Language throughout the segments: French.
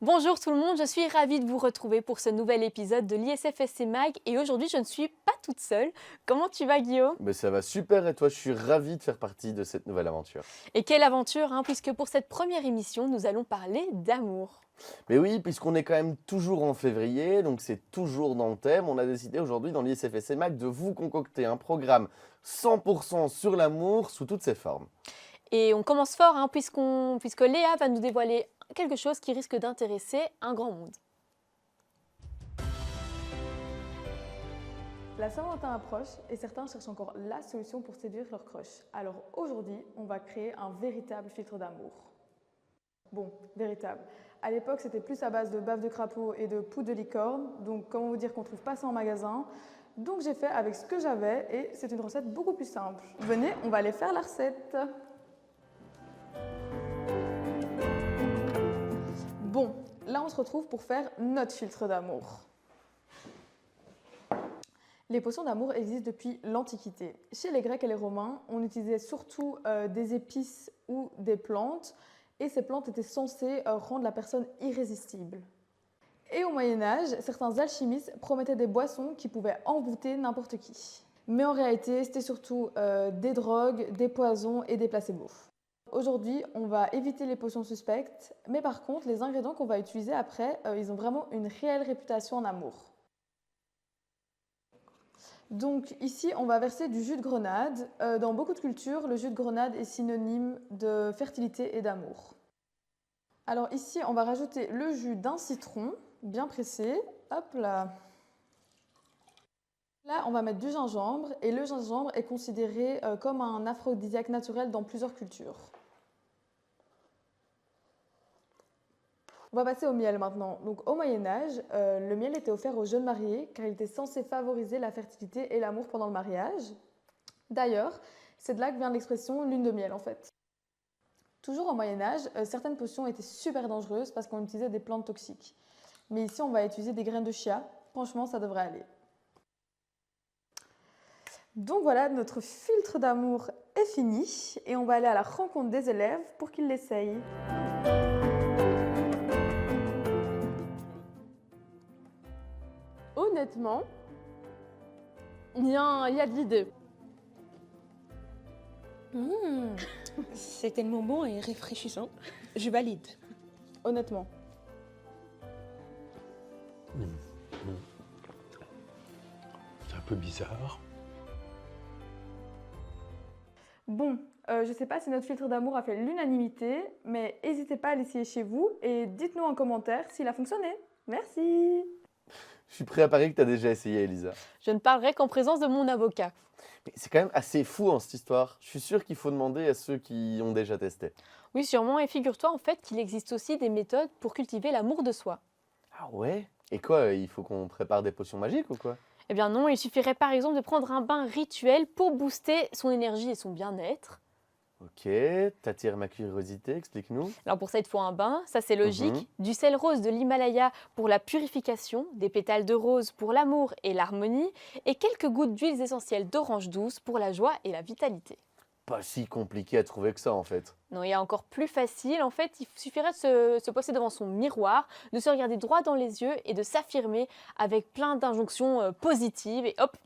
Bonjour tout le monde, je suis ravie de vous retrouver pour ce nouvel épisode de l'ISFSC Mag et aujourd'hui je ne suis pas toute seule. Comment tu vas Guillaume? Ça va super et toi, je suis ravi de faire partie de cette nouvelle aventure. Et quelle aventure puisque pour cette première émission nous allons parler d'amour. Mais oui, puisqu'on est quand même toujours en février, donc c'est toujours dans le thème, on a décidé aujourd'hui dans l'ISFSC Mag de vous concocter un programme 100% sur l'amour sous toutes ses formes. Et on commence fort puisque Léa va nous dévoiler quelque chose qui risque d'intéresser un grand monde. La Saint-Valentin approche et certains cherchent encore la solution pour séduire leur crush. Alors aujourd'hui, on va créer un véritable filtre d'amour. Bon, véritable. À l'époque, c'était plus à base de bave de crapaud et de poudre de licorne, donc comment vous dire qu'on ne trouve pas ça en magasin. Donc j'ai fait avec ce que j'avais et c'est une recette beaucoup plus simple. Venez, on va aller faire la recette. Bon, là on se retrouve pour faire notre filtre d'amour. Les potions d'amour existent depuis l'Antiquité. Chez les Grecs et les Romains, on utilisait surtout des épices ou des plantes et ces plantes étaient censées rendre la personne irrésistible. Et au Moyen-Âge, certains alchimistes promettaient des boissons qui pouvaient embouter n'importe qui. Mais en réalité, c'était surtout des drogues, des poisons et des placebos. Aujourd'hui, on va éviter les potions suspectes, mais par contre, les ingrédients qu'on va utiliser après, ils ont vraiment une réelle réputation en amour. Donc ici, on va verser du jus de grenade. Dans beaucoup de cultures, le jus de grenade est synonyme de fertilité et d'amour. Alors ici, on va rajouter le jus d'un citron, bien pressé. Hop là. Là, on va mettre du gingembre, et le gingembre est considéré comme un aphrodisiaque naturel dans plusieurs cultures. On va passer au miel maintenant. Donc, au Moyen-Âge, le miel était offert aux jeunes mariés car il était censé favoriser la fertilité et l'amour pendant le mariage. D'ailleurs, c'est de là que vient l'expression lune de miel en fait. Toujours au Moyen-Âge, certaines potions étaient super dangereuses parce qu'on utilisait des plantes toxiques. Mais ici, on va utiliser des graines de chia. Franchement, ça devrait aller. Donc voilà, notre filtre d'amour est fini et on va aller à la rencontre des élèves pour qu'ils l'essayent. Honnêtement, il y a de l'idée. C'est tellement bon et rafraîchissant. Je valide. Honnêtement. C'est un peu bizarre. Bon, je ne sais pas si notre filtre d'amour a fait l'unanimité, mais n'hésitez pas à l'essayer chez vous et dites-nous en commentaire s'il a fonctionné. Merci! Je suis prêt à parier que tu as déjà essayé, Elisa. Je ne parlerai qu'en présence de mon avocat. Mais c'est quand même assez fou en cette histoire. Je suis sûr qu'il faut demander à ceux qui ont déjà testé. Oui, sûrement, et figure-toi en fait qu'il existe aussi des méthodes pour cultiver l'amour de soi. Ah ouais? Et quoi, il faut qu'on prépare des potions magiques ou quoi? Eh bien non, il suffirait par exemple de prendre un bain rituel pour booster son énergie et son bien-être. Ok, t'attires ma curiosité, explique-nous. Alors pour ça, il te faut un bain, ça c'est logique, du sel rose de l'Himalaya pour la purification, des pétales de rose pour l'amour et l'harmonie, et quelques gouttes d'huiles essentielles d'orange douce pour la joie et la vitalité. Pas si compliqué à trouver que ça en fait. Non, il y a encore plus facile, en fait, il suffirait de se poser devant son miroir, de se regarder droit dans les yeux et de s'affirmer avec plein d'injonctions positives et hop,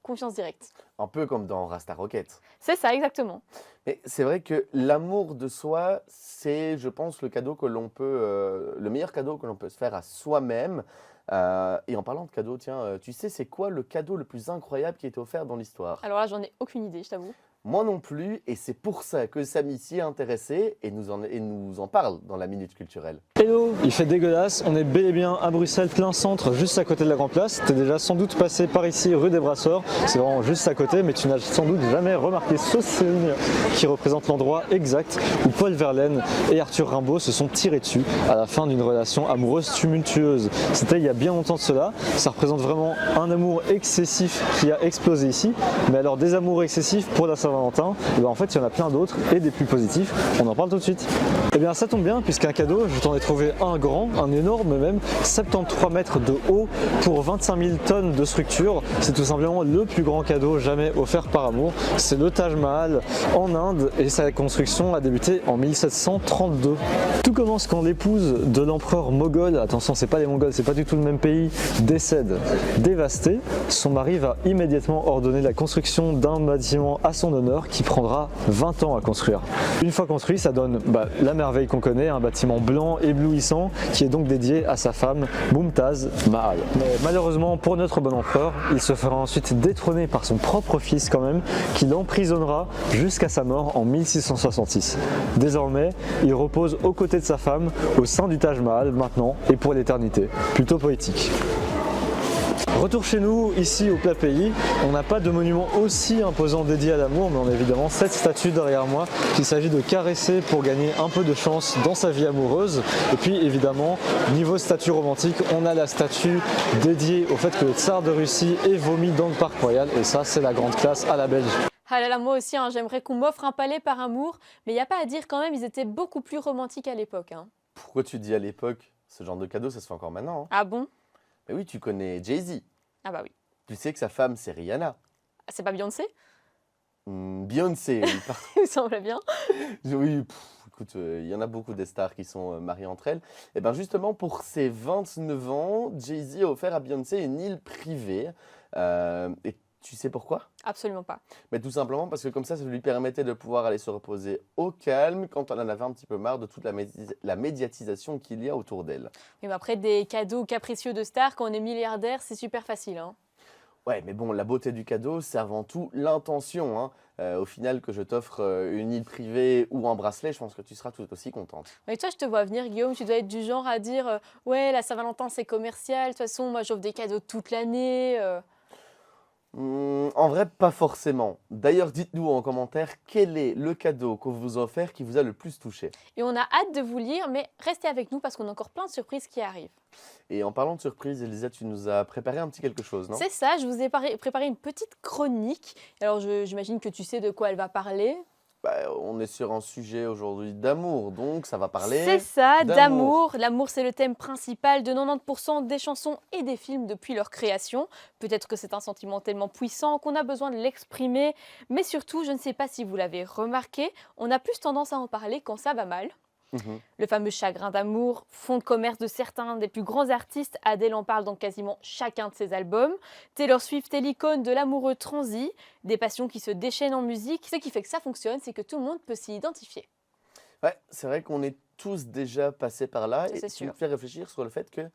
confiance directe. Un peu comme dans Rasta Rocket. C'est ça, exactement. Mais c'est vrai que l'amour de soi, c'est, je pense, le meilleur cadeau que l'on peut se faire à soi-même. Et en parlant de cadeaux, tiens, tu sais, c'est quoi le cadeau le plus incroyable qui a été offert dans l'histoire? Alors là, j'en ai aucune idée, je t'avoue. Moi non plus, et c'est pour ça que Samy s'y est intéressé et nous en parle dans la Minute Culturelle. Hello, il fait dégueulasse, on est bel et bien à Bruxelles, plein centre, juste à côté de la Grand Place. T'es déjà sans doute passé par ici, rue des Brasseurs, c'est vraiment juste à côté, mais tu n'as sans doute jamais remarqué ce signe qui représente l'endroit exact où Paul Verlaine et Arthur Rimbaud se sont tirés dessus à la fin d'une relation amoureuse tumultueuse. C'était il y a bien longtemps de cela, ça représente vraiment un amour excessif qui a explosé ici, mais alors des amours excessifs pour la Saint-Valentin. Saint-Valentin, et ben en fait il y en a plein d'autres et des plus positifs. On en parle tout de suite. Et bien ça tombe bien puisqu'un cadeau, je t'en ai trouvé un grand, un énorme même, 73 mètres de haut pour 25 000 tonnes de structure. C'est tout simplement le plus grand cadeau jamais offert par amour. C'est le Taj Mahal en Inde et sa construction a débuté en 1732. Tout commence quand l'épouse de l'empereur moghol, attention c'est pas les Mongols, c'est pas du tout le même pays, décède dévastée. Son mari va immédiatement ordonner la construction d'un bâtiment à son honneur qui prendra 20 ans à construire. Une fois construit, ça donne la merveille qu'on connaît, un bâtiment blanc éblouissant qui est donc dédié à sa femme Mumtaz Mahal. Mais malheureusement pour notre bon empereur, il se fera ensuite détrôner par son propre fils quand même, qui l'emprisonnera jusqu'à sa mort en 1666. Désormais, il repose aux côtés de sa femme au sein du Taj Mahal maintenant et pour l'éternité. Plutôt poétique. Retour chez nous, ici au plat pays, on n'a pas de monument aussi imposant dédié à l'amour, mais on a évidemment cette statue derrière moi qu'il s'agit de caresser pour gagner un peu de chance dans sa vie amoureuse. Et puis évidemment, niveau statue romantique, on a la statue dédiée au fait que le tsar de Russie est vomi dans le parc royal, et ça c'est la grande classe à la belge. Ah là là, moi aussi, hein, j'aimerais qu'on m'offre un palais par amour, mais il n'y a pas à dire quand même, ils étaient beaucoup plus romantiques à l'époque. Hein. Pourquoi tu dis à l'époque? Ce genre de cadeau, ça se fait encore maintenant. Hein. Ah bon? Mais oui, tu connais Jay-Z. Ah bah oui. Tu sais que sa femme, c'est Rihanna. Ah, c'est pas Beyoncé? Beyoncé, oui. Il me semble bien. Oui, écoute, il y en a beaucoup des stars qui sont mariées entre elles. Et bien justement, pour ses 29 ans, Jay-Z a offert à Beyoncé une île privée. Et tu sais pourquoi? Absolument pas. Mais tout simplement parce que comme ça lui permettait de pouvoir aller se reposer au calme quand on en avait un petit peu marre de toute la médiatisation qu'il y a autour d'elle. Oui, mais après, des cadeaux capricieux de stars, quand on est milliardaire, c'est super facile. Hein. Ouais, mais bon, la beauté du cadeau, c'est avant tout l'intention. Hein. Au final, que je t'offre une île privée ou un bracelet, je pense que tu seras tout aussi contente. Mais toi, je te vois venir, Guillaume, tu dois être du genre à dire ouais, la Saint-Valentin, c'est commercial. De toute façon, moi, j'offre des cadeaux toute l'année. En vrai, pas forcément. D'ailleurs, dites-nous en commentaire quel est le cadeau qu'on vous a offert qui vous a le plus touché. Et on a hâte de vous lire, mais restez avec nous parce qu'on a encore plein de surprises qui arrivent. Et en parlant de surprise, Elisa, tu nous as préparé un petit quelque chose, non? C'est ça, je vous ai préparé une petite chronique. Alors, j'imagine que tu sais de quoi elle va parler. On est sur un sujet aujourd'hui d'amour, donc ça va parler C'est ça, d'amour. d'amour. L'amour, c'est le thème principal de 90% des chansons et des films depuis leur création. Peut-être que c'est un sentiment tellement puissant qu'on a besoin de l'exprimer. Mais surtout, je ne sais pas si vous l'avez remarqué, on a plus tendance à en parler quand ça va mal. Le fameux chagrin d'amour, fond de commerce de certains des plus grands artistes, Adele en parle dans quasiment chacun de ses albums. Taylor Swift est l'icône de l'amoureux transi, des passions qui se déchaînent en musique. Ce qui fait que ça fonctionne, c'est que tout le monde peut s'y identifier. Ouais, c'est vrai qu'on est tous déjà passés par là Ça, et c'est tu me sûr. fais réfléchir sur le fait que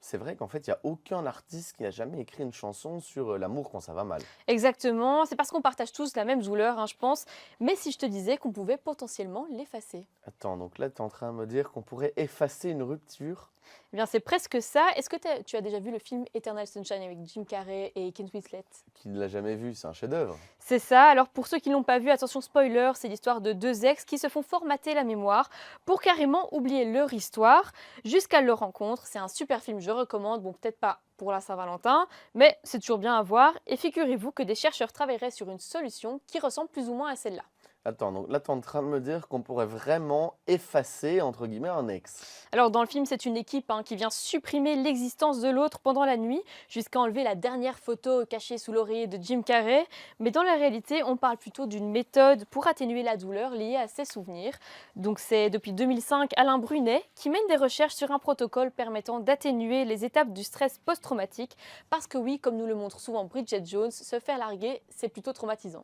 c'est vrai qu'en fait, il n'y a aucun artiste qui n'a jamais écrit une chanson sur l'amour quand ça va mal. Exactement, c'est parce qu'on partage tous la même douleur, hein, je pense. Mais si je te disais qu'on pouvait potentiellement l'effacer? Attends, donc là, tu es en train de me dire qu'on pourrait effacer une rupture? Eh bien, c'est presque ça. Est-ce que tu as déjà vu le film Eternal Sunshine avec Jim Carrey et Kate Winslet? Qui ne l'a jamais vu, c'est un chef-d'œuvre. C'est ça. Alors, pour ceux qui ne l'ont pas vu, attention spoiler, c'est l'histoire de deux ex qui se font formater la mémoire pour carrément oublier leur histoire jusqu'à leur rencontre. C'est un super film, je recommande. Bon, peut-être pas pour la Saint-Valentin, mais c'est toujours bien à voir. Et figurez-vous que des chercheurs travailleraient sur une solution qui ressemble plus ou moins à celle-là. Attends, donc là, tu es en train de me dire qu'on pourrait vraiment effacer, entre guillemets, un ex. Alors dans le film, c'est une équipe qui vient supprimer l'existence de l'autre pendant la nuit jusqu'à enlever la dernière photo cachée sous l'oreiller de Jim Carrey. Mais dans la réalité, on parle plutôt d'une méthode pour atténuer la douleur liée à ses souvenirs. Donc c'est depuis 2005 Alain Brunet qui mène des recherches sur un protocole permettant d'atténuer les étapes du stress post-traumatique. Parce que oui, comme nous le montre souvent Bridget Jones, se faire larguer, c'est plutôt traumatisant.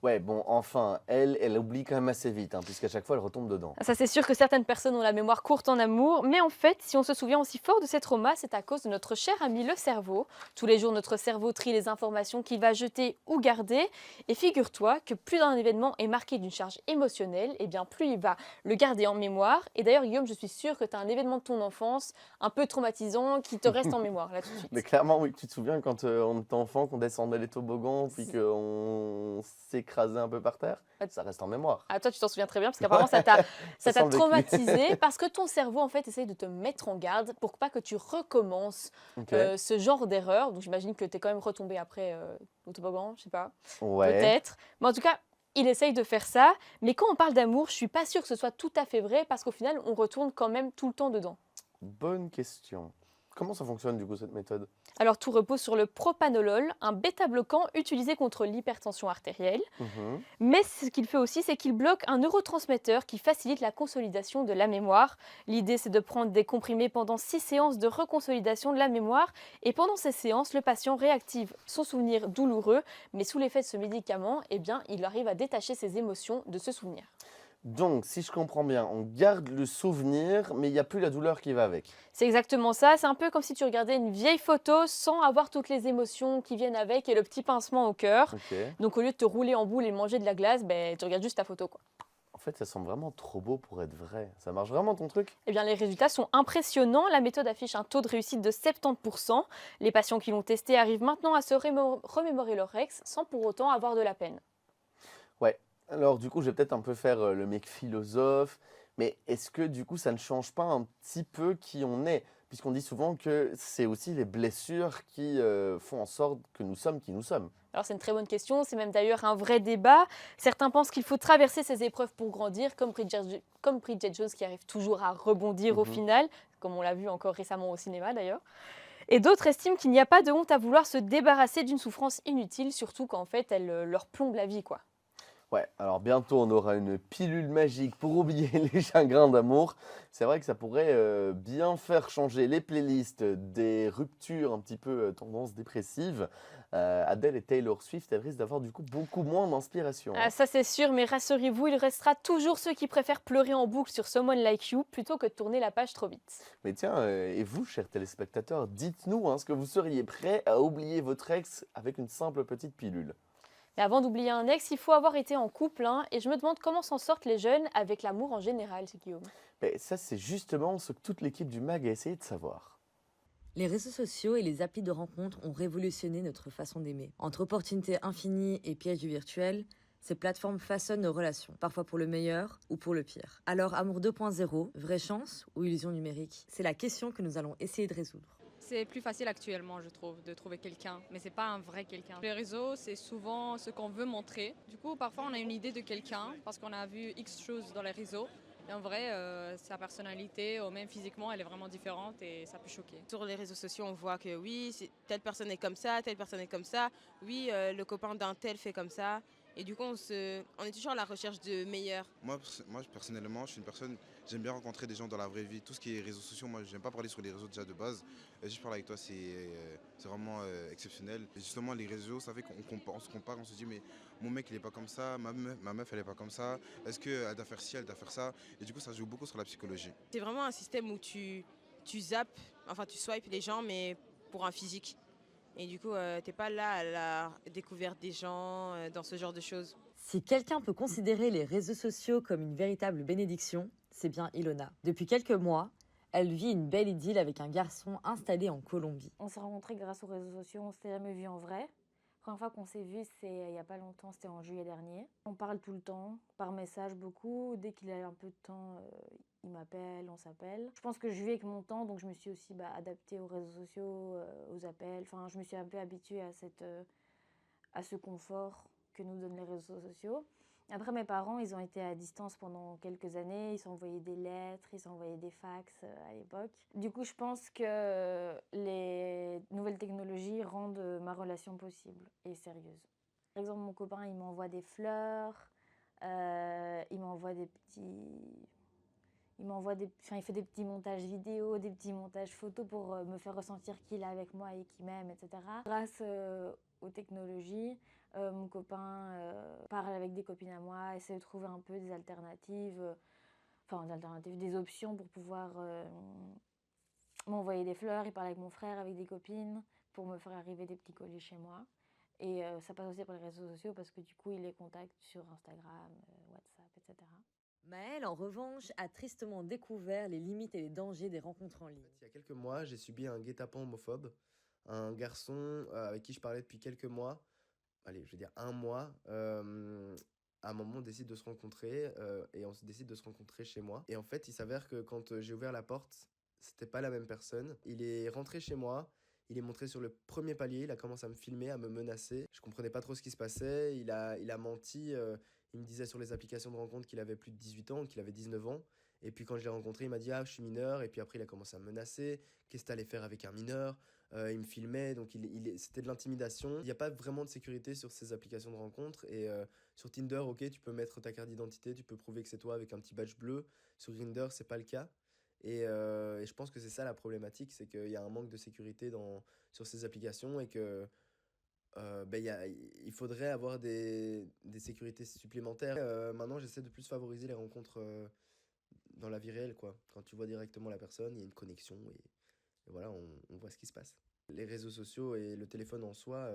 Ouais, bon, enfin, elle oublie quand même assez vite, puisqu'à chaque fois, elle retombe dedans. Ça, c'est sûr que certaines personnes ont la mémoire courte en amour, mais en fait, si on se souvient aussi fort de ces traumas, c'est à cause de notre cher ami le cerveau. Tous les jours, notre cerveau trie les informations qu'il va jeter ou garder. Et figure-toi que plus un événement est marqué d'une charge émotionnelle, et bien plus il va le garder en mémoire. Et d'ailleurs, Guillaume, je suis sûre que tu as un événement de ton enfance un peu traumatisant qui te reste en mémoire, là tout de suite. Mais clairement, oui, tu te souviens quand on était enfant, qu'on descendait les toboggans, puis qu'on s'écrasait un peu par terre, ça reste en mémoire. Ah, toi, tu t'en souviens très bien, parce qu'apparemment, ça t'a semble traumatisé, parce que ton cerveau, en fait, essaye de te mettre en garde pour pas que tu recommences Ok. ce genre d'erreur. Donc, j'imagine que tu es quand même retombé après au toboggan, je sais pas, Ouais. peut-être. Mais en tout cas, Il essaye de faire ça, mais quand on parle d'amour, je suis pas sûre que ce soit tout à fait vrai parce qu'au final, on retourne quand même tout le temps dedans. Bonne question. Comment ça fonctionne du coup cette méthode? Alors tout repose sur le propanolol, un bêta-bloquant utilisé contre l'hypertension artérielle. Mhm. Mais ce qu'il fait aussi, c'est qu'il bloque un neurotransmetteur qui facilite la consolidation de la mémoire. L'idée, c'est de prendre des comprimés pendant 6 séances de reconsolidation de la mémoire. Et pendant ces séances, le patient réactive son souvenir douloureux, mais sous l'effet de ce médicament, eh bien, il arrive à détacher ses émotions de ce souvenir. Donc, si je comprends bien, on garde le souvenir, mais il n'y a plus la douleur qui va avec. C'est exactement ça, c'est un peu comme si tu regardais une vieille photo sans avoir toutes les émotions qui viennent avec et le petit pincement au cœur. Ok. Donc au lieu de te rouler en boule et manger de la glace, ben, tu regardes juste ta photo, quoi. En fait, ça semble vraiment trop beau pour être vrai. Ça marche vraiment ton truc? Eh bien, les résultats sont impressionnants. La méthode affiche un taux de réussite de 70%. Les patients qui l'ont testé arrivent maintenant à se remémorer leur ex sans pour autant avoir de la peine. Ouais. Alors, du coup, je vais peut-être un peu faire le mec philosophe, mais est-ce que du coup, ça ne change pas un petit peu qui on est? Puisqu'on dit souvent que c'est aussi les blessures qui font en sorte que nous sommes qui nous sommes. Alors c'est une très bonne question, c'est même d'ailleurs un vrai débat. Certains pensent qu'il faut traverser ces épreuves pour grandir, comme Bridget Jones qui arrive toujours à rebondir au Mhm. final, comme on l'a vu encore récemment au cinéma d'ailleurs. Et d'autres estiment qu'il n'y a pas de honte à vouloir se débarrasser d'une souffrance inutile, surtout quand en fait elle leur plombe la vie, quoi. Ouais, alors bientôt on aura une pilule magique pour oublier les chagrins d'amour. C'est vrai que ça pourrait bien faire changer les playlists des ruptures un petit peu tendance dépressive. Adele et Taylor Swift, elles risquent d'avoir du coup beaucoup moins d'inspiration, Ah, hein. ça c'est sûr, mais rassurez-vous, il restera toujours ceux qui préfèrent pleurer en boucle sur Someone Like You plutôt que de tourner la page trop vite. Mais tiens, et vous, chers téléspectateurs, dites-nous ce que vous seriez prêt à oublier votre ex avec une simple petite pilule. Mais avant d'oublier un ex, il faut avoir été en couple, hein, et je me demande comment s'en sortent les jeunes avec l'amour en général, c'est Guillaume. Mais ça, c'est justement ce que toute l'équipe du MAG a essayé de savoir. Les réseaux sociaux et les applis de rencontres ont révolutionné notre façon d'aimer. Entre opportunités infinies et pièges du virtuel, ces plateformes façonnent nos relations, parfois pour le meilleur ou pour le pire. Alors, amour 2.0, vraie chance ou illusion numérique? C'est la question que nous allons essayer de résoudre. C'est plus facile actuellement, je trouve, de trouver quelqu'un, mais c'est pas un vrai quelqu'un. Les réseaux, c'est souvent ce qu'on veut montrer. Du coup, parfois, on a une idée de quelqu'un parce qu'on a vu X choses dans les réseaux. Et en vrai, sa personnalité, ou même physiquement, elle est vraiment différente et ça peut choquer. Sur les réseaux sociaux, on voit que oui, telle personne est comme ça, telle personne est comme ça. Oui, le copain d'un tel fait comme ça. Et du coup, on est toujours à la recherche de meilleurs. Moi, personnellement, je suis une personne, j'aime bien rencontrer des gens dans la vraie vie. Tout ce qui est réseaux sociaux, moi, j'aime pas parler sur les réseaux déjà de base. Juste parler avec toi, c'est vraiment exceptionnel. Et justement, les réseaux, ça fait qu'on se compare, on se dit, mais mon mec, il est pas comme ça, ma meuf, elle est pas comme ça. Est-ce qu'elle doit faire ci, elle doit faire ça? Et du coup, ça joue beaucoup sur la psychologie. C'est vraiment un système où tu zappes, enfin tu swipes les gens, mais pour un physique. Et du coup, t'es pas là à la découverte des gens, dans ce genre de choses. Si quelqu'un peut considérer les réseaux sociaux comme une véritable bénédiction, c'est bien Ilona. Depuis quelques mois, elle vit une belle idylle avec un garçon installé en Colombie. On s'est rencontrés grâce aux réseaux sociaux, on s'était jamais vus en vrai. La première fois qu'on s'est vus, c'est il y a pas longtemps, c'était en juillet dernier. On parle tout le temps, par message beaucoup. Dès qu'il a un peu de temps, il m'appelle, on s'appelle. Je pense que je vis avec mon temps, donc je me suis aussi adaptée aux réseaux sociaux, aux appels. Enfin, je me suis un peu habituée à ce confort que nous donnent les réseaux sociaux. Après, mes parents, ils ont été à distance pendant quelques années. Ils s'envoyaient des lettres, ils s'envoyaient des fax à l'époque. Du coup, je pense que les nouvelles technologies rendent ma relation possible et sérieuse. Par exemple, mon copain, il m'envoie des fleurs, il m'envoie des petits... il fait des petits montages vidéo, des petits montages photos pour me faire ressentir qu'il est avec moi et qu'il m'aime, etc. Grâce aux technologies, mon copain parle avec des copines à moi, essaie de trouver un peu des alternatives, des options pour pouvoir m'envoyer des fleurs. Il parle avec mon frère, avec des copines, pour me faire arriver des petits colis chez moi. Et ça passe aussi par les réseaux sociaux parce que du coup, il les contacte sur Instagram, WhatsApp, etc. Maëlle, en revanche, a tristement découvert les limites et les dangers des rencontres en ligne. Il y a quelques mois, j'ai subi un guet-apens homophobe. Un garçon avec qui je parlais depuis quelques mois, allez, je veux dire un mois, à un moment on décide de se rencontrer et on se décide de se rencontrer chez moi. Et en fait, il s'avère que quand j'ai ouvert la porte, c'était pas la même personne. Il est rentré chez moi, il est monté sur le premier palier, il a commencé à me filmer, à me menacer. Je comprenais pas trop ce qui se passait, il a menti, Il me disait sur les applications de rencontre qu'il avait plus de 18 ans, qu'il avait 19 ans. Et puis quand je l'ai rencontré, il m'a dit « Ah, je suis mineur ». Et puis après, il a commencé à me menacer. Qu'est-ce que tu allais faire avec un mineur? Il me filmait, donc c'était de l'intimidation. Il n'y a pas vraiment de sécurité sur ces applications de rencontre. Et sur Tinder, ok, tu peux mettre ta carte d'identité, tu peux prouver que c'est toi avec un petit badge bleu. Sur Grindr, c'est pas le cas. Et je pense que c'est ça la problématique, c'est qu'il y a un manque de sécurité sur ces applications et que il faudrait avoir des sécurités supplémentaires. Maintenant, j'essaie de plus favoriser les rencontres dans la vie réelle, quoi. Quand tu vois directement la personne, il y a une connexion et voilà, on voit ce qui se passe. Les réseaux sociaux et le téléphone en soi,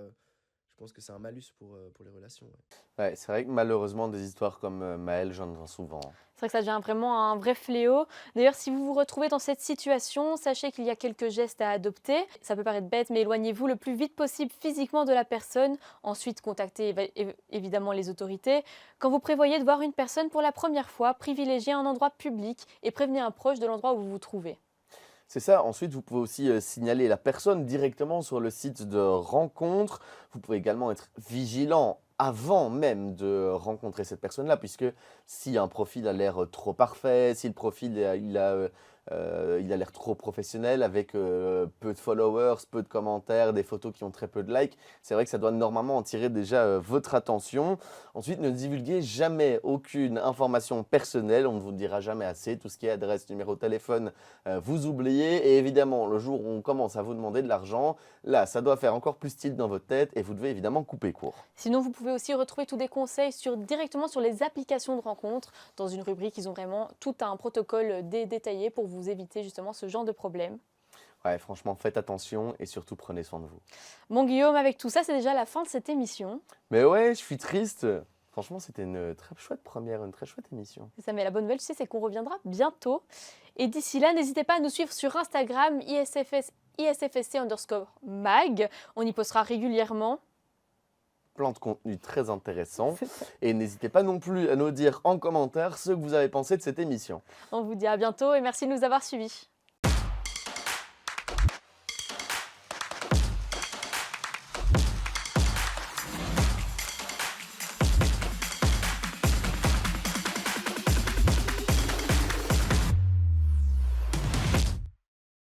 je pense que c'est un malus pour les relations. Ouais. Ouais, c'est vrai que malheureusement, des histoires comme Maël, j'en entends souvent. C'est vrai que ça devient vraiment un vrai fléau. D'ailleurs, si vous vous retrouvez dans cette situation, sachez qu'il y a quelques gestes à adopter. Ça peut paraître bête, mais éloignez-vous le plus vite possible physiquement de la personne. Ensuite, contactez évidemment les autorités. Quand vous prévoyez de voir une personne pour la première fois, privilégiez un endroit public et prévenez un proche de l'endroit où vous vous trouvez. C'est ça. Ensuite, vous pouvez aussi signaler la personne directement sur le site de rencontre. Vous pouvez également être vigilant avant même de rencontrer cette personne-là, puisque si un profil a l'air trop parfait, si le profil il a l'air trop professionnel, avec peu de followers, peu de commentaires, des photos qui ont très peu de likes, c'est vrai que ça doit normalement attirer déjà votre attention. Ensuite, ne divulguez jamais aucune information personnelle, on ne vous le dira jamais assez. Tout ce qui est adresse, numéro de téléphone, vous oubliez. Et évidemment, le jour où on commence à vous demander de l'argent, là, ça doit faire encore plus tilt dans votre tête et vous devez évidemment couper court. Sinon, vous pouvez aussi retrouver tous des conseils directement sur les applications de rencontres. Dans une rubrique, ils ont vraiment tout un protocole détaillé pour vous éviter justement ce genre de problème. Ouais, franchement, faites attention et surtout prenez soin de vous. Bon Guillaume, avec tout ça, c'est déjà la fin de cette émission. Mais ouais, je suis triste. Franchement, c'était une très chouette première, une très chouette émission. C'est ça, mais la bonne nouvelle, tu sais, c'est qu'on reviendra bientôt. Et d'ici là, n'hésitez pas à nous suivre sur Instagram, ISFSC_mag. On y postera régulièrement. Plein de contenu très intéressant. Et n'hésitez pas non plus à nous dire en commentaire ce que vous avez pensé de cette émission. On vous dit à bientôt et merci de nous avoir suivis.